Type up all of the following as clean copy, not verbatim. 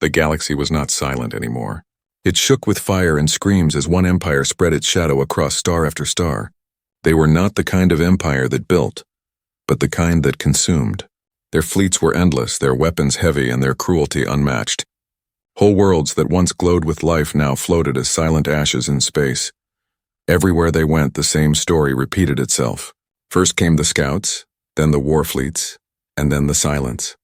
The galaxy was not silent anymore. It shook with fire and screams as one empire spread its shadow across star after star. They were not the kind of empire that built, but the kind that consumed. Their fleets were endless, their weapons heavy, and their cruelty unmatched. Whole worlds that once glowed with life now floated as silent ashes in space. Everywhere they went, the same story repeated itself. First came the scouts, then the war fleets, and then the silence.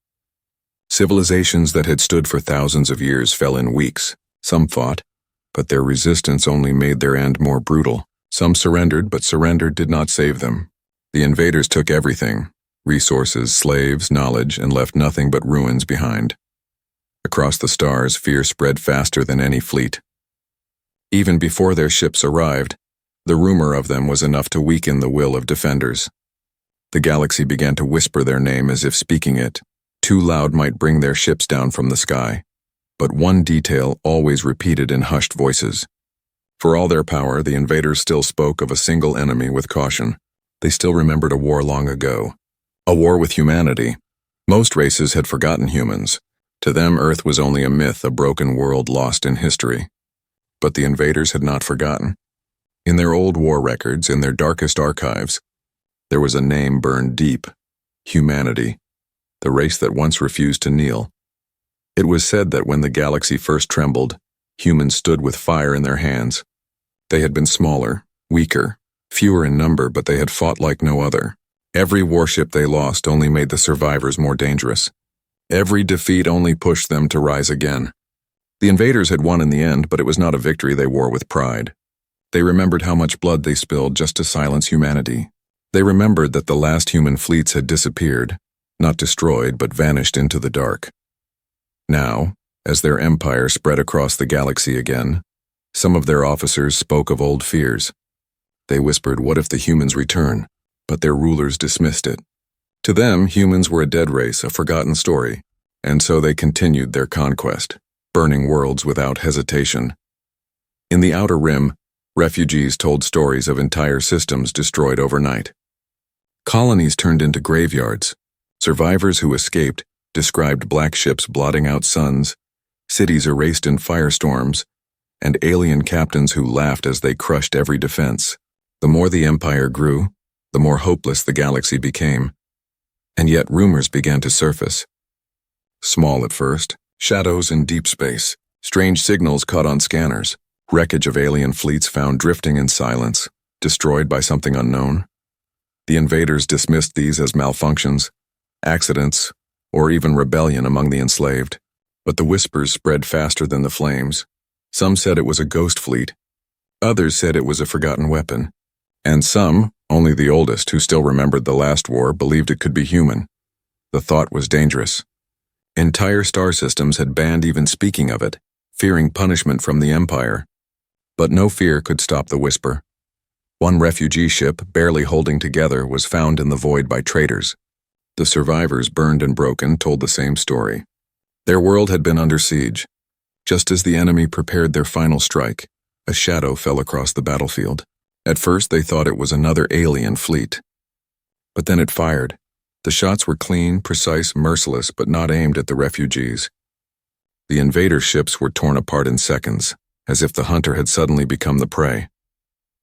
Civilizations that had stood for thousands of years fell in weeks. Some fought, but their resistance only made their end more brutal. Some surrendered, but surrender did not save them. The invaders took everything: resources, slaves, knowledge, and left nothing but ruins behind. Across the stars, fear spread faster than any fleet. Even before their ships arrived, the rumor of them was enough to weaken the will of defenders. The galaxy began to whisper their name as if speaking it. Too loud might bring their ships down from the sky. But one detail always repeated in hushed voices. For all their power, the invaders still spoke of a single enemy with caution. They still remembered a war long ago. A war with humanity. Most races had forgotten humans. To them, Earth was only a myth, a broken world lost in history. But the invaders had not forgotten. In their old war records, in their darkest archives, there was a name burned deep: humanity, the race that once refused to kneel. It was said that when the galaxy first trembled, humans stood with fire in their hands. They had been smaller, weaker, fewer in number, but they had fought like no other. Every warship they lost only made the survivors more dangerous. Every defeat only pushed them to rise again. The invaders had won in the end, but it was not a victory they wore with pride. They remembered how much blood they spilled just to silence humanity. They remembered that the last human fleets had disappeared, not destroyed, but vanished into the dark. Now, as their empire spread across the galaxy again, some of their officers spoke of old fears. They whispered, "What if the humans return?" But their rulers dismissed it. To them, humans were a dead race, a forgotten story, and so they continued their conquest, burning worlds without hesitation. In the Outer Rim, refugees told stories of entire systems destroyed overnight. Colonies turned into graveyards. Survivors who escaped described black ships blotting out suns, cities erased in firestorms, and alien captains who laughed as they crushed every defense. The more the empire grew, the more hopeless the galaxy became. And yet rumors began to surface. Small at first, shadows in deep space, strange signals caught on scanners, wreckage of alien fleets found drifting in silence, destroyed by something unknown. The invaders dismissed these as malfunctions, accidents, or even rebellion among the enslaved. But the whispers spread faster than the flames. Some said it was a ghost fleet. Others said it was a forgotten weapon. And some, only the oldest who still remembered the last war, believed it could be human. The thought was dangerous. Entire star systems had banned even speaking of it, fearing punishment from the Empire. But no fear could stop the whisper. One refugee ship, barely holding together, was found in the void by traitors. The survivors, burned and broken, told the same story. Their world had been under siege. Just as the enemy prepared their final strike, a shadow fell across the battlefield. At first they thought it was another alien fleet. But then it fired. The shots were clean, precise, merciless, but not aimed at the refugees. The invader ships were torn apart in seconds, as if the hunter had suddenly become the prey.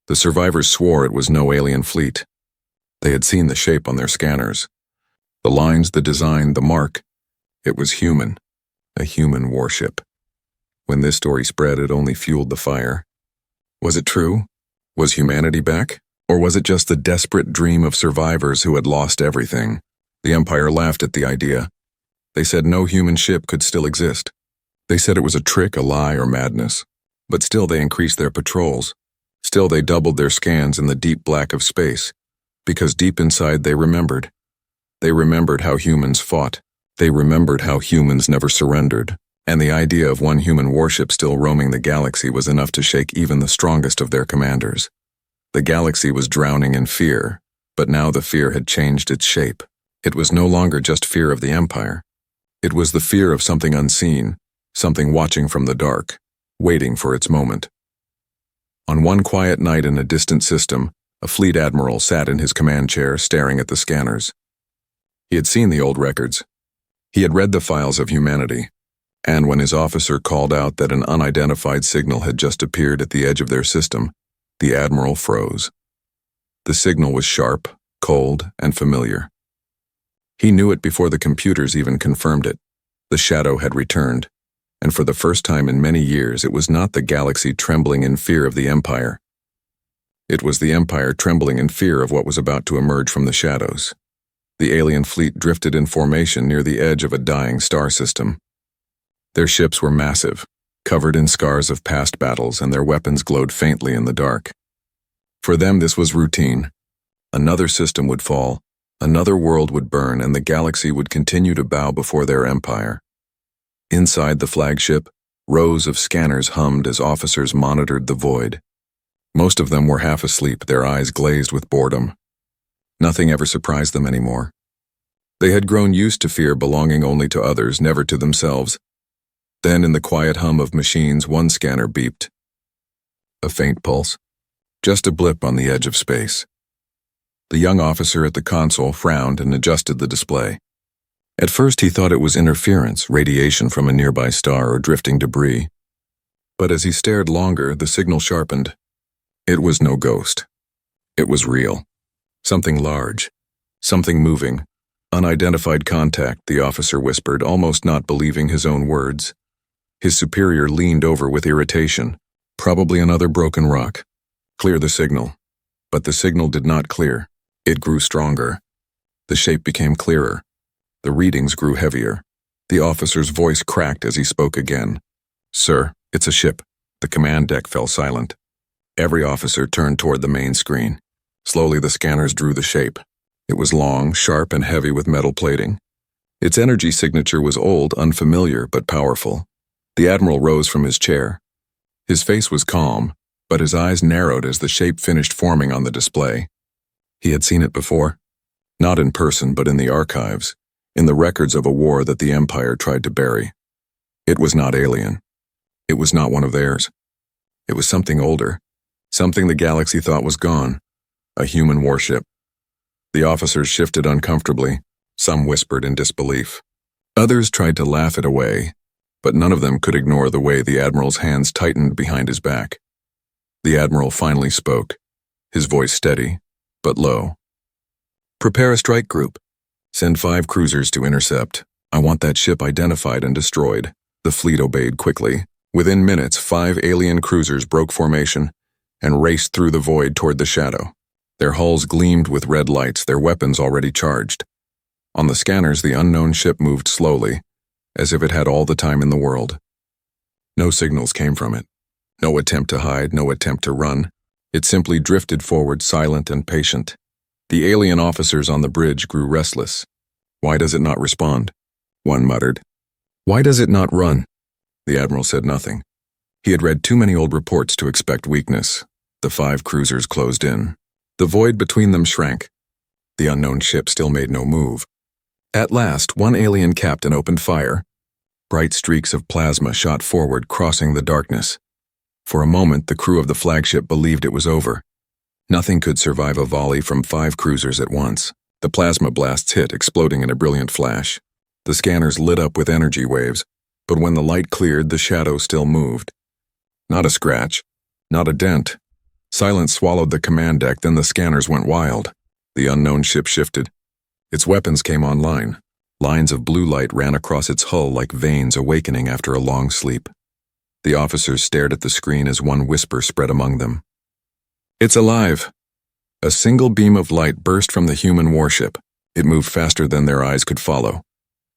The survivors swore it was no alien fleet. They had seen the shape on their scanners. The lines, the design, the mark. It was human, a human warship. When this story spread, it only fueled the fire. Was it true? Was humanity back? Or was it just the desperate dream of survivors who had lost everything? The Empire laughed at the idea. They said no human ship could still exist. They said it was a trick, a lie, or madness. But still they increased their patrols. Still they doubled their scans in the deep black of space. Because deep inside they remembered. They remembered how humans fought. They remembered how humans never surrendered. And the idea of one human warship still roaming the galaxy was enough to shake even the strongest of their commanders. The galaxy was drowning in fear, but now the fear had changed its shape. It was no longer just fear of the Empire. It was the fear of something unseen, something watching from the dark, waiting for its moment. On one quiet night in a distant system, a fleet admiral sat in his command chair staring at the scanners. He had seen the old records. He had read the files of humanity. And when his officer called out that an unidentified signal had just appeared at the edge of their system, the Admiral froze. The signal was sharp, cold, and familiar. He knew it before the computers even confirmed it. The shadow had returned, and for the first time in many years it was not the galaxy trembling in fear of the Empire. It was the Empire trembling in fear of what was about to emerge from the shadows. The alien fleet drifted in formation near the edge of a dying star system. Their ships were massive, covered in scars of past battles, and their weapons glowed faintly in the dark. For them this was routine. Another system would fall, another world would burn, and the galaxy would continue to bow before their empire. Inside the flagship, rows of scanners hummed as officers monitored the void. Most of them were half asleep, their eyes glazed with boredom. Nothing ever surprised them anymore. They had grown used to fear belonging only to others, never to themselves. Then, in the quiet hum of machines, one scanner beeped. A faint pulse. Just a blip on the edge of space. The young officer at the console frowned and adjusted the display. At first he thought it was interference, radiation from a nearby star or drifting debris. But as he stared longer, the signal sharpened. It was no ghost. It was real. Something large. Something moving. Unidentified contact, the officer whispered, almost not believing his own words. His superior leaned over with irritation. Probably another broken rock. Clear the signal. But the signal did not clear. It grew stronger. The shape became clearer. The readings grew heavier. The officer's voice cracked as he spoke again. "Sir, it's a ship." The command deck fell silent. Every officer turned toward the main screen. Slowly the scanners drew the shape. It was long, sharp, and heavy with metal plating. Its energy signature was old, unfamiliar, but powerful. The Admiral rose from his chair. His face was calm, but his eyes narrowed as the shape finished forming on the display. He had seen it before. Not in person, but in the archives, in the records of a war that the Empire tried to bury. It was not alien. It was not one of theirs. It was something older, something the galaxy thought was gone, a human warship. The officers shifted uncomfortably. Some whispered in disbelief. Others tried to laugh it away, but none of them could ignore the way the Admiral's hands tightened behind his back. The Admiral finally spoke, his voice steady, but low. "Prepare a strike group. Send 5 cruisers to intercept. I want that ship identified and destroyed." The fleet obeyed quickly. Within minutes, 5 alien cruisers broke formation and raced through the void toward the shadow. Their hulls gleamed with red lights, their weapons already charged. On the scanners, the unknown ship moved slowly, as if it had all the time in the world. No signals came from it. No attempt to hide, no attempt to run. It simply drifted forward, silent and patient. The alien officers on the bridge grew restless. "Why does it not respond?" one muttered. "Why does it not run?" The Admiral said nothing. He had read too many old reports to expect weakness. The 5 cruisers closed in. The void between them shrank. The unknown ship still made no move. At last, one alien captain opened fire. Bright streaks of plasma shot forward, crossing the darkness. For a moment, the crew of the flagship believed it was over. Nothing could survive a volley from 5 cruisers at once. The plasma blasts hit, exploding in a brilliant flash. The scanners lit up with energy waves, but when the light cleared, the shadow still moved. Not a scratch, not a dent. Silence swallowed the command deck, then the scanners went wild. The unknown ship shifted. Its weapons came online. Lines of blue light ran across its hull like veins awakening after a long sleep. The officers stared at the screen as one whisper spread among them. "It's alive!" A single beam of light burst from the human warship. It moved faster than their eyes could follow,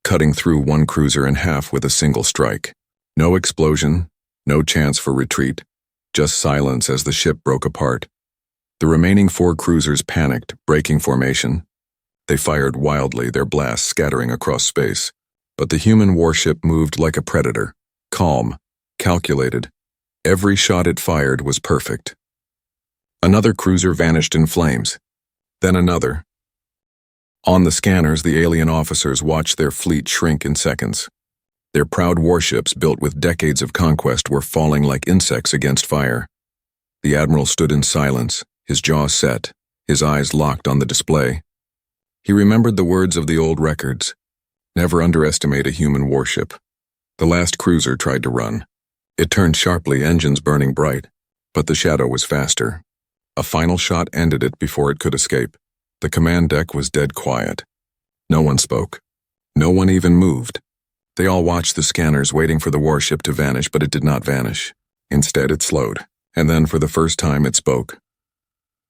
cutting through one cruiser in half with a single strike. No explosion, no chance for retreat, just silence as the ship broke apart. The remaining 4 cruisers panicked, breaking formation. They fired wildly, their blasts scattering across space. But the human warship moved like a predator, calm, calculated. Every shot it fired was perfect. Another cruiser vanished in flames. Then another. On the scanners, the alien officers watched their fleet shrink in seconds. Their proud warships, built with decades of conquest, were falling like insects against fire. The Admiral stood in silence, his jaw set, his eyes locked on the display. He remembered the words of the old records. Never underestimate a human warship. The last cruiser tried to run. It turned sharply, engines burning bright, but the shadow was faster. A final shot ended it before it could escape. The command deck was dead quiet. No one spoke. No one even moved. They all watched the scanners, waiting for the warship to vanish, but it did not vanish. Instead, it slowed, and then for the first time it spoke.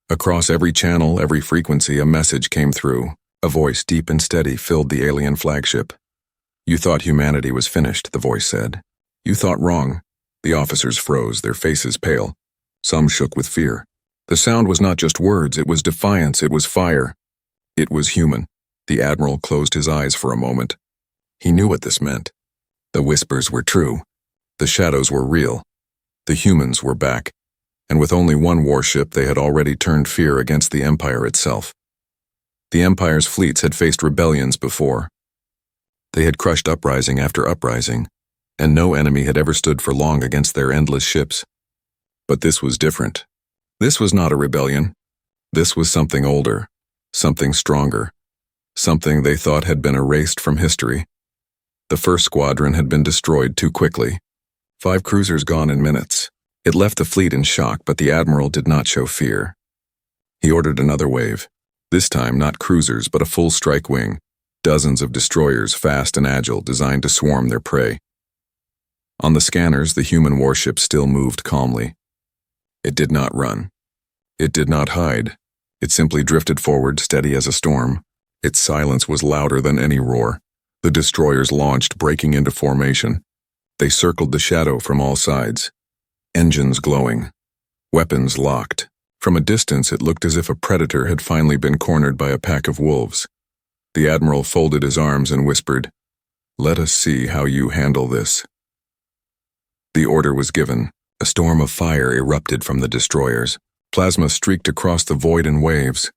Across every channel, every frequency, a message came through. A voice deep and steady filled the alien flagship. "You thought humanity was finished," the voice said. "You thought wrong." The officers froze, their faces pale. Some shook with fear. The sound was not just words, it was defiance, it was fire. It was human. The admiral closed his eyes for a moment. He knew what this meant. The whispers were true. The shadows were real. The humans were back. And with only one warship, they had already turned fear against the Empire itself. The Empire's fleets had faced rebellions before. They had crushed uprising after uprising, and no enemy had ever stood for long against their endless ships. But this was different. This was not a rebellion. This was something older, something stronger, something they thought had been erased from history. The first squadron had been destroyed too quickly. 5 cruisers gone in minutes. It left the fleet in shock, but the admiral did not show fear. He ordered another wave. This time not cruisers, but a full strike wing. Dozens of destroyers, fast and agile, designed to swarm their prey. On the scanners, the human warship still moved calmly. It did not run. It did not hide. It simply drifted forward, steady as a storm. Its silence was louder than any roar. The destroyers launched, breaking into formation. They circled the shadow from all sides. Engines glowing. Weapons locked. From a distance, it looked as if a predator had finally been cornered by a pack of wolves. The admiral folded his arms and whispered, "Let us see how you handle this." The order was given. A storm of fire erupted from the destroyers. Plasma streaked across the void in waves.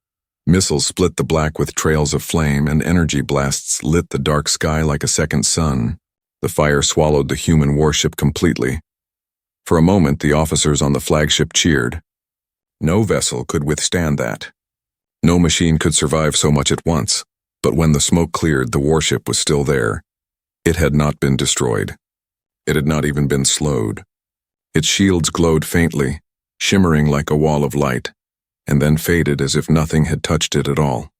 Missiles split the black with trails of flame, and energy blasts lit the dark sky like a second sun. The fire swallowed the human warship completely. For a moment, the officers on the flagship cheered. No vessel could withstand that. No machine could survive so much at once. But when the smoke cleared, the warship was still there. It had not been destroyed. It had not even been slowed. Its shields glowed faintly, shimmering like a wall of light, and then faded as if nothing had touched it at all.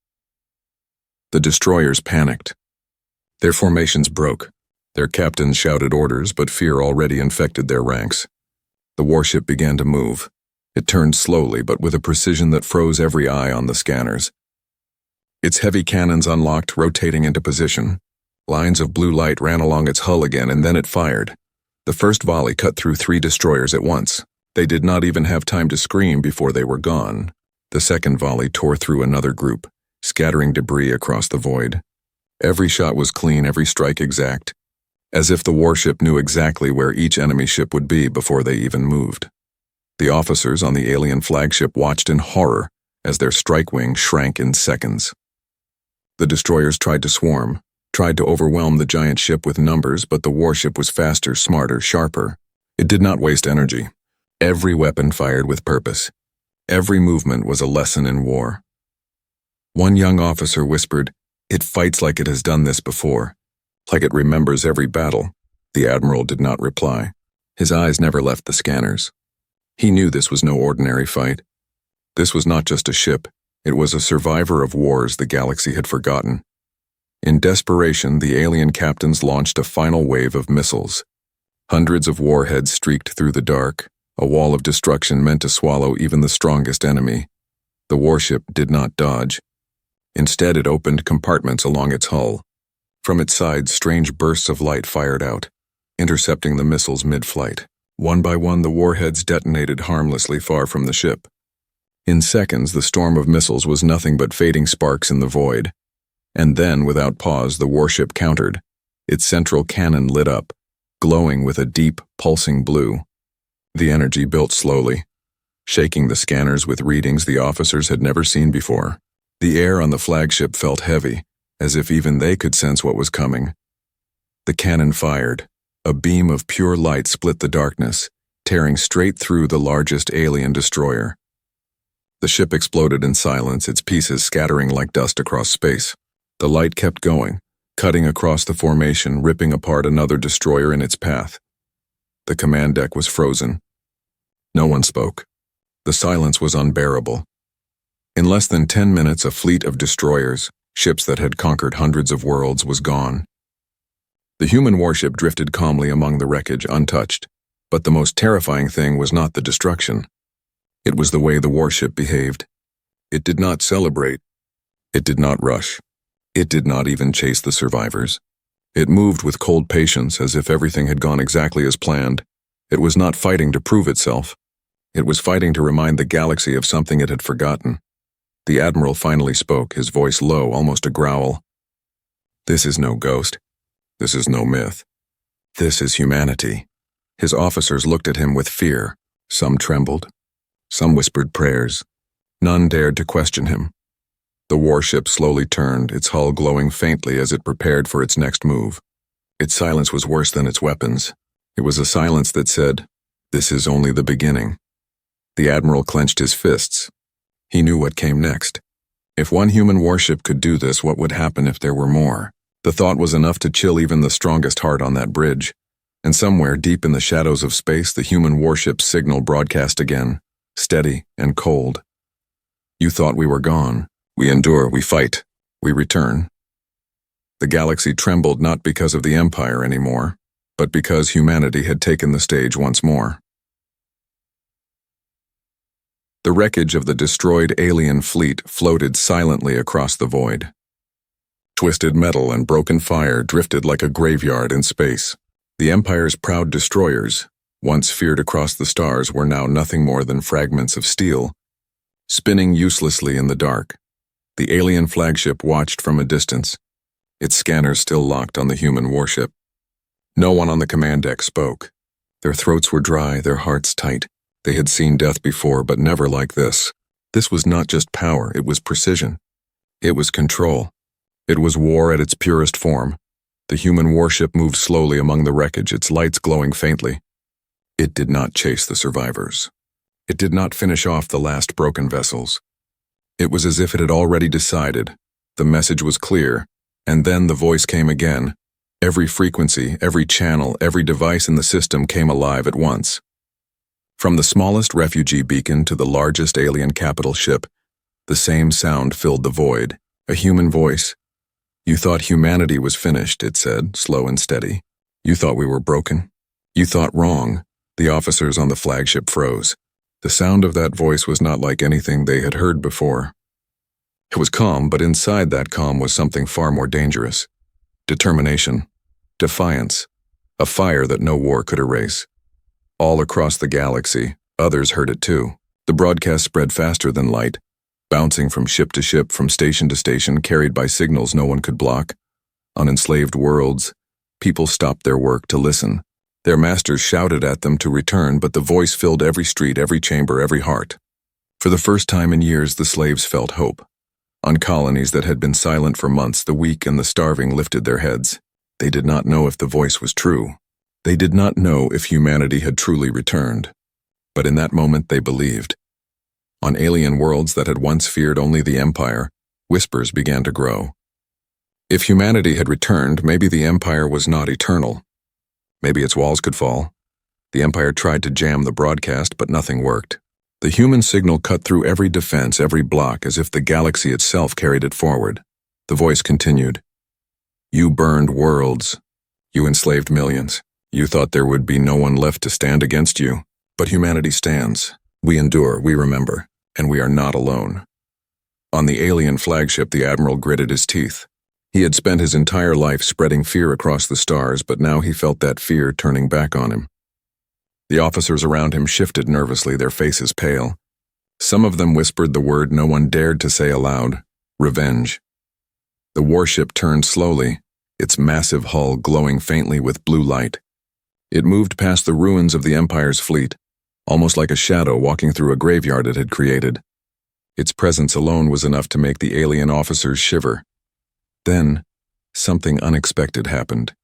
The destroyers panicked. Their formations broke. Their captains shouted orders, but fear already infected their ranks. The warship began to move. It turned slowly, but with a precision that froze every eye on the scanners. Its heavy cannons unlocked, rotating into position. Lines of blue light ran along its hull again, and then it fired. The first volley cut through 3 destroyers at once. They did not even have time to scream before they were gone. The second volley tore through another group, scattering debris across the void. Every shot was clean, every strike exact, as if the warship knew exactly where each enemy ship would be before they even moved. The officers on the alien flagship watched in horror as their strike wing shrank in seconds. The destroyers tried to swarm, tried to overwhelm the giant ship with numbers, but the warship was faster, smarter, sharper. It did not waste energy. Every weapon fired with purpose. Every movement was a lesson in war. One young officer whispered, "It fights like it has done this before, like it remembers every battle." The admiral did not reply. His eyes never left the scanners. He knew this was no ordinary fight. This was not just a ship. It was a survivor of wars the galaxy had forgotten. In desperation, the alien captains launched a final wave of missiles. Hundreds of warheads streaked through the dark, a wall of destruction meant to swallow even the strongest enemy. The warship did not dodge. Instead, it opened compartments along its hull. From its sides, strange bursts of light fired out, intercepting the missiles mid-flight. One by one, the warheads detonated harmlessly far from the ship. In seconds, the storm of missiles was nothing but fading sparks in the void. And then, without pause, the warship countered. Its central cannon lit up, glowing with a deep, pulsing blue. The energy built slowly, shaking the scanners with readings the officers had never seen before. The air on the flagship felt heavy, as if even they could sense what was coming. The cannon fired. A beam of pure light split the darkness, tearing straight through the largest alien destroyer. The ship exploded in silence, its pieces scattering like dust across space. The light kept going, cutting across the formation, ripping apart another destroyer in its path. The command deck was frozen. No one spoke. The silence was unbearable. In less than 10 minutes, a fleet of destroyers, ships that had conquered hundreds of worlds, was gone. The human warship drifted calmly among the wreckage, untouched. But the most terrifying thing was not the destruction. It was the way the warship behaved. It did not celebrate. It did not rush. It did not even chase the survivors. It moved with cold patience, as if everything had gone exactly as planned. It was not fighting to prove itself. It was fighting to remind the galaxy of something it had forgotten. The Admiral finally spoke, his voice low, almost a growl. "This is no ghost. This is no myth. This is humanity." His officers looked at him with fear. Some trembled. Some whispered prayers. None dared to question him. The warship slowly turned, its hull glowing faintly as it prepared for its next move. Its silence was worse than its weapons. It was a silence that said, "This is only the beginning." The Admiral clenched his fists. He knew what came next. If one human warship could do this, what would happen if there were more? The thought was enough to chill even the strongest heart on that bridge. And somewhere deep in the shadows of space, the human warship's signal broadcast again, steady and cold. "You thought we were gone. We endure, we fight, we return." The galaxy trembled not because of the Empire anymore, but because humanity had taken the stage once more. The wreckage of the destroyed alien fleet floated silently across the void. Twisted metal and broken fire drifted like a graveyard in space. The Empire's proud destroyers, once feared across the stars, were now nothing more than fragments of steel, spinning uselessly in the dark. The alien flagship watched from a distance, its scanners still locked on the human warship. No one on the command deck spoke. Their throats were dry, their hearts tight. They had seen death before, but never like this. This was not just power, it was precision. It was control. It was war at its purest form. The human warship moved slowly among the wreckage, its lights glowing faintly. It did not chase the survivors. It did not finish off the last broken vessels. It was as if it had already decided. The message was clear, and then the voice came again. Every frequency, every channel, every device in the system came alive at once. From the smallest refugee beacon to the largest alien capital ship, the same sound filled the void, a human voice. "You thought humanity was finished," it said, slow and steady. "You thought we were broken. You thought wrong." The officers on the flagship froze. The sound of that voice was not like anything they had heard before. It was calm, but inside that calm was something far more dangerous. Determination. Defiance. A fire that no war could erase. All across the galaxy, others heard it too. The broadcast spread faster than light, bouncing from ship to ship, from station to station, carried by signals no one could block. On enslaved worlds, people stopped their work to listen. Their masters shouted at them to return, but the voice filled every street, every chamber, every heart. For the first time in years, the slaves felt hope. On colonies that had been silent for months, the weak and the starving lifted their heads. They did not know if the voice was true. They did not know if humanity had truly returned. But in that moment, they believed. On alien worlds that had once feared only the Empire, whispers began to grow. If humanity had returned, maybe the Empire was not eternal. Maybe its walls could fall. The Empire tried to jam the broadcast, but nothing worked. The human signal cut through every defense, every block, as if the galaxy itself carried it forward. The voice continued. "You burned worlds. You enslaved millions. You thought there would be no one left to stand against you. But humanity stands. We endure, we remember, and we are not alone." On the alien flagship, the Admiral gritted his teeth. He had spent his entire life spreading fear across the stars, but now he felt that fear turning back on him. The officers around him shifted nervously, their faces pale. Some of them whispered the word no one dared to say aloud: revenge. The warship turned slowly, its massive hull glowing faintly with blue light. It moved past the ruins of the Empire's fleet, almost like a shadow walking through a graveyard it had created. Its presence alone was enough to make the alien officers shiver. Then, something unexpected happened.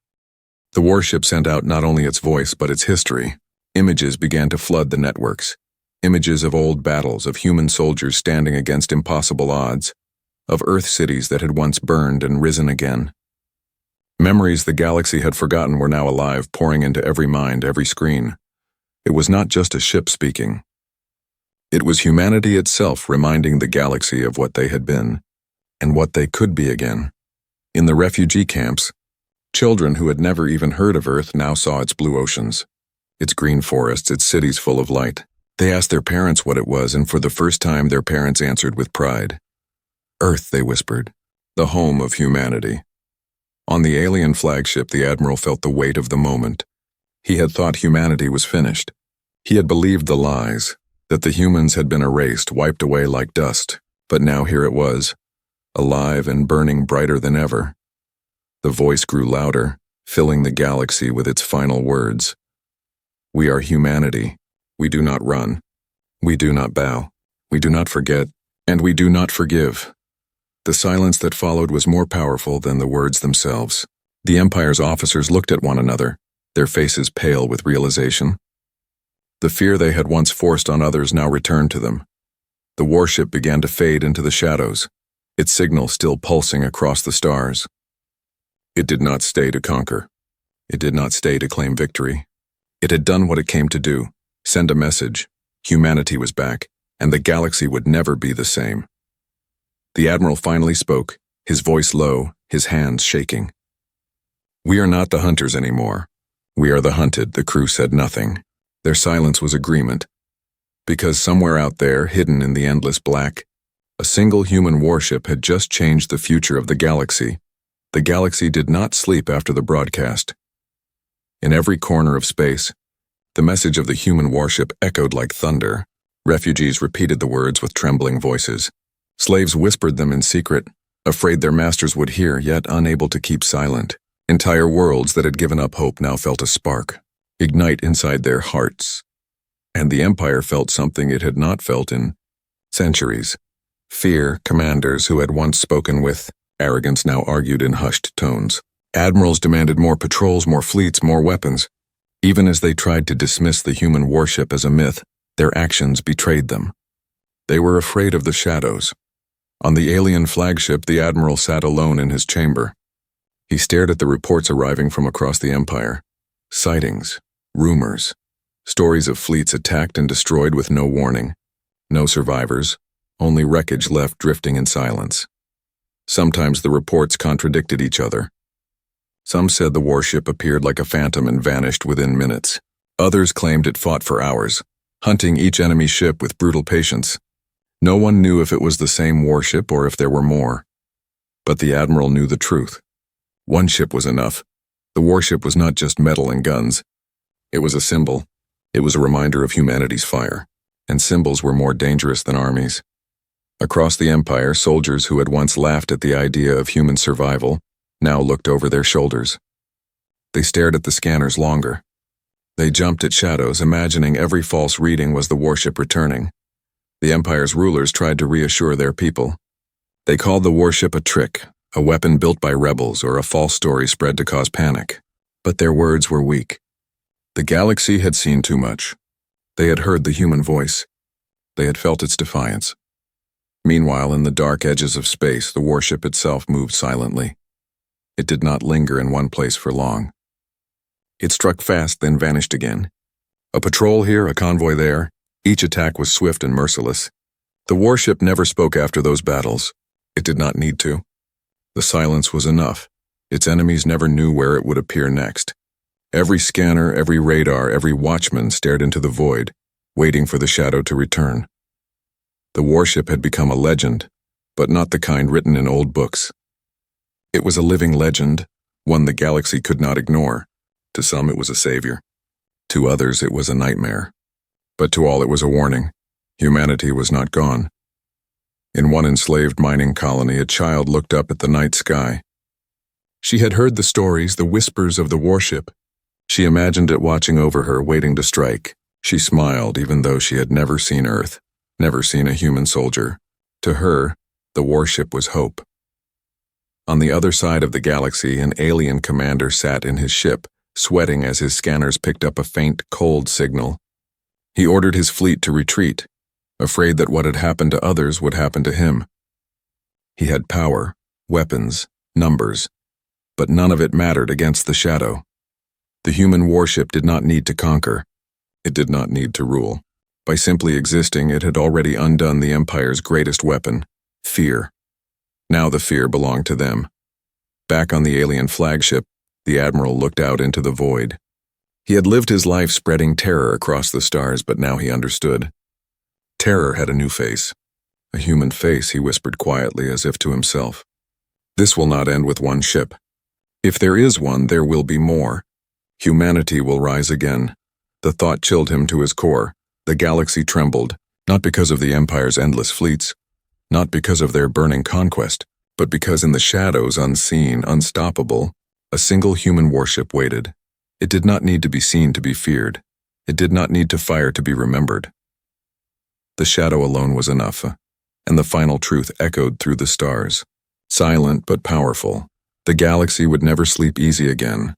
The warship sent out not only its voice, but its history. Images began to flood the networks. Images of old battles, of human soldiers standing against impossible odds, of Earth cities that had once burned and risen again. Memories the galaxy had forgotten were now alive, pouring into every mind, every screen. It was not just a ship speaking. It was humanity itself reminding the galaxy of what they had been, and what they could be again. In the refugee camps, children who had never even heard of Earth now saw its blue oceans, its green forests, its cities full of light. They asked their parents what it was, and for the first time their parents answered with pride. Earth, they whispered, the home of humanity. On the alien flagship, the Admiral felt the weight of the moment. He had thought humanity was finished. He had believed the lies, that the humans had been erased, wiped away like dust. But now here it was, alive and burning brighter than ever. The voice grew louder, filling the galaxy with its final words. We are humanity. We do not run. We do not bow. We do not forget, and we do not forgive. The silence that followed was more powerful than the words themselves. The Empire's officers looked at one another, their faces pale with realization. The fear they had once forced on others now returned to them. The warship began to fade into the shadows, its signal still pulsing across the stars. It did not stay to conquer. It did not stay to claim victory. It had done what it came to do, send a message. Humanity was back, and the galaxy would never be the same. The Admiral finally spoke, his voice low, his hands shaking. We are not the hunters anymore. We are the hunted. The crew said nothing. Their silence was agreement. Because somewhere out there, hidden in the endless black, a single human warship had just changed the future of the galaxy. The galaxy did not sleep after the broadcast. In every corner of space, the message of the human warship echoed like thunder. Refugees repeated the words with trembling voices. Slaves whispered them in secret, afraid their masters would hear, yet unable to keep silent. Entire worlds that had given up hope now felt a spark ignite inside their hearts. And the Empire felt something it had not felt in centuries. Fear. Commanders who had once spoken with arrogance now argued in hushed tones. Admirals demanded more patrols, more fleets, more weapons. Even as they tried to dismiss the human warship as a myth, their actions betrayed them. They were afraid of the shadows. On the alien flagship, the Admiral sat alone in his chamber. He stared at the reports arriving from across the Empire. Sightings, rumors, stories of fleets attacked and destroyed with no warning. No survivors, only wreckage left drifting in silence. Sometimes the reports contradicted each other. Some said the warship appeared like a phantom and vanished within minutes. Others claimed it fought for hours, hunting each enemy ship with brutal patience. No one knew if it was the same warship or if there were more. But the Admiral knew the truth. One ship was enough. The warship was not just metal and guns. It was a symbol. It was a reminder of humanity's fire. And symbols were more dangerous than armies. Across the Empire, soldiers who had once laughed at the idea of human survival now looked over their shoulders. They stared at the scanners longer. They jumped at shadows, imagining every false reading was the warship returning. The Empire's rulers tried to reassure their people. They called the warship a trick, a weapon built by rebels, or a false story spread to cause panic. But their words were weak. The galaxy had seen too much. They had heard the human voice. They had felt its defiance. Meanwhile, in the dark edges of space, the warship itself moved silently. It did not linger in one place for long. It struck fast, then vanished again. A patrol here, a convoy there. Each attack was swift and merciless. The warship never spoke after those battles. It did not need to. The silence was enough. Its enemies never knew where it would appear next. Every scanner, every radar, every watchman stared into the void, waiting for the shadow to return. The warship had become a legend, but not the kind written in old books. It was a living legend, one the galaxy could not ignore. To some it was a savior. To others it was a nightmare. But to all it was a warning. Humanity was not gone. In one enslaved mining colony, a child looked up at the night sky. She had heard the stories, the whispers of the warship. She imagined it watching over her, waiting to strike. She smiled, even though she had never seen Earth, never seen a human soldier. To her, the warship was hope. On the other side of the galaxy, an alien commander sat in his ship, sweating as his scanners picked up a faint, cold signal. He ordered his fleet to retreat, afraid that what had happened to others would happen to him. He had power, weapons, numbers. but none of it mattered against the shadow. The human warship did not need to conquer. It did not need to rule. By simply existing, it had already undone the Empire's greatest weapon, fear. Now the fear belonged to them. Back on the alien flagship, the Admiral looked out into the void. He had lived his life spreading terror across the stars, but now he understood. Terror had a new face. A human face, he whispered quietly, as if to himself. This will not end with one ship. If there is one, there will be more. Humanity will rise again. The thought chilled him to his core. The galaxy trembled, not because of the Empire's endless fleets, not because of their burning conquest, but because in the shadows, unseen, unstoppable, a single human warship waited. It did not need to be seen to be feared. It did not need to fire to be remembered. The shadow alone was enough, and the final truth echoed through the stars. Silent but powerful, the galaxy would never sleep easy again.